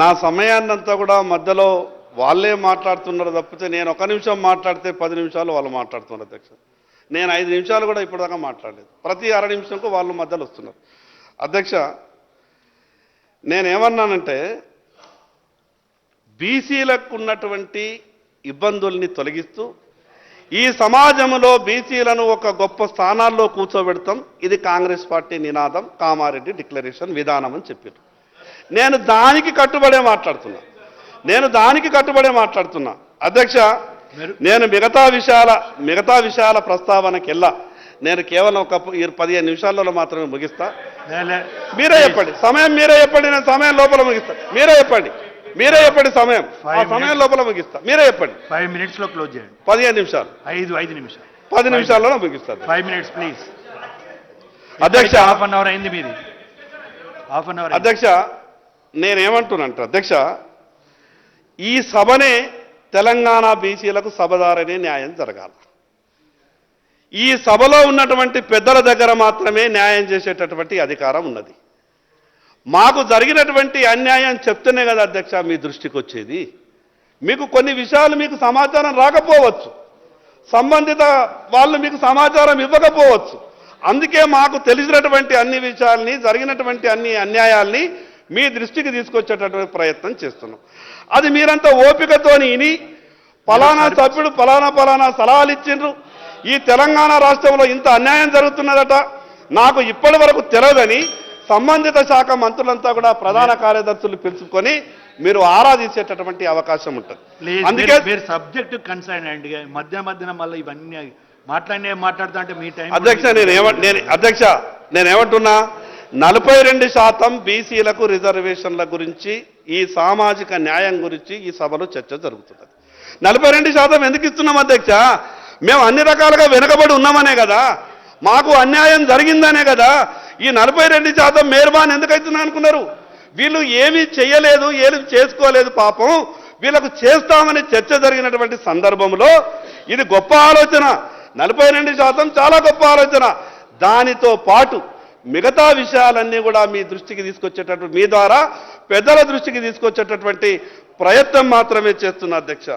నా సమయాన్నంతా కూడా మధ్యలో వాళ్ళే మాట్లాడుతున్నారు తప్పితే నేను ఒక నిమిషం మాట్లాడితే 10 నిమిషాలు వాళ్ళు మాట్లాడుతున్నారు అధ్యక్ష. నేను 5 నిమిషాలు కూడా ఇప్పటిదాకా మాట్లాడలేదు. ప్రతి అర నిమిషంకు వాళ్ళు మధ్యలో వస్తున్నారు. అధ్యక్ష, నేనేమన్నానంటే బీసీలకు ఉన్నటువంటి ఇబ్బందుల్ని తొలగిస్తూ ఈ సమాజంలో బీసీలను ఒక గొప్ప స్థానాల్లో కూర్చోబెడతాం. ఇది కాంగ్రెస్ పార్టీ నినాదం, కామారెడ్డి డిక్లరేషన్ విధానం అని చెప్పారు. నేను దానికి కట్టుబడే మాట్లాడుతున్నా అధ్యక్ష. నేను మిగతా విషయాల ప్రస్తావనకెల్లా నేను కేవలం ఒక 15 నిమిషాలలో మాత్రమే ముగిస్తా. మీరే చెప్పండి సమయం, నేను సమయం లోపల ముగిస్తా. మీరే చెప్పండి సమయం, ఆ సమయం లోపల ముగిస్తా. మీరే చెప్పండి. 5 minutes లో క్లోజ్ చేయండి. 15 నిమిషాలు, 5 నిమిషాలు, 10 నిమిషాల్లో ముగిస్తా. 5 minutes ప్లీజ్ అధ్యక్ష. హాఫ్ అన్ అవర్ అయింది మీది. Half an hour. అధ్యక్ష, నేనేమంటున్నానంట అధ్యక్ష, ఈ సభనే తెలంగాణ బీసీలకు సభదారనే న్యాయం జరగాలి. ఈ సభలో ఉన్నటువంటి పెద్దల దగ్గర మాత్రమే న్యాయం చేసేటటువంటి అధికారం ఉన్నది. మాకు జరిగినటువంటి అన్యాయం చెప్తేనే కదా అధ్యక్ష మీ దృష్టికి వచ్చేది. మీకు కొన్ని విషయాలు మీకు సమాచారం రాకపోవచ్చు, సంబంధిత వాళ్ళు మీకు సమాచారం ఇవ్వకపోవచ్చు. అందుకే మాకు తెలిసినటువంటి అన్ని విషయాల్ని, జరిగినటువంటి అన్ని అన్యాయాల్ని మీ దృష్టికి తీసుకొచ్చేటటువంటి ప్రయత్నం చేస్తున్నాం. అది మీరంతా ఓపికతోని విని ఫలానా సభ్యుడు ఫలానా సలహాలు ఇచ్చిండ్రు, ఈ తెలంగాణ రాష్ట్రంలో ఇంత అన్యాయం జరుగుతున్నదట నాకు ఇప్పటి వరకు తెలియదని సంబంధిత శాఖ మంత్రులంతా కూడా ప్రధాన కార్యదర్శులు పిలుచుకొని మీరు ఆరాధించేటటువంటి అవకాశం ఉంటుంది. అందుకే మీరు సబ్జెక్ట్ కన్సర్న్ అండి. మధ్యన మళ్ళీ ఇవన్నీ మాట్లాడుతా అంటే మీ టైం. అధ్యక్ష, నేనేమంటున్నా 42% బీసీలకు రిజర్వేషన్ల గురించి, ఈ సామాజిక న్యాయం గురించి ఈ సభలో చర్చ జరుగుతుంది. 42% ఎందుకు ఇస్తున్నాం అధ్యక్ష? మేము అన్ని రకాలుగా వెనుకబడి ఉన్నామనే కదా, మాకు అన్యాయం జరిగిందనే కదా. ఈ 42% మేర్బాన్ ఎందుకైతున్నా అనుకున్నారు? వీళ్ళు ఏమీ చేయలేదు, ఏమీ చేసుకోలేదు, పాపం వీళ్ళకు చేస్తామని చర్చ జరిగినటువంటి సందర్భంలో ఇది గొప్ప ఆలోచన. 42% చాలా గొప్ప ఆలోచన. దానితో పాటు మిగతా విషయాలన్నీ కూడా మీ దృష్టికి తీసుకొచ్చేటటువంటి, మీ ద్వారా పెద్దల దృష్టికి తీసుకొచ్చేటటువంటి ప్రయత్నం మాత్రమే చేస్తున్నా అధ్యక్ష.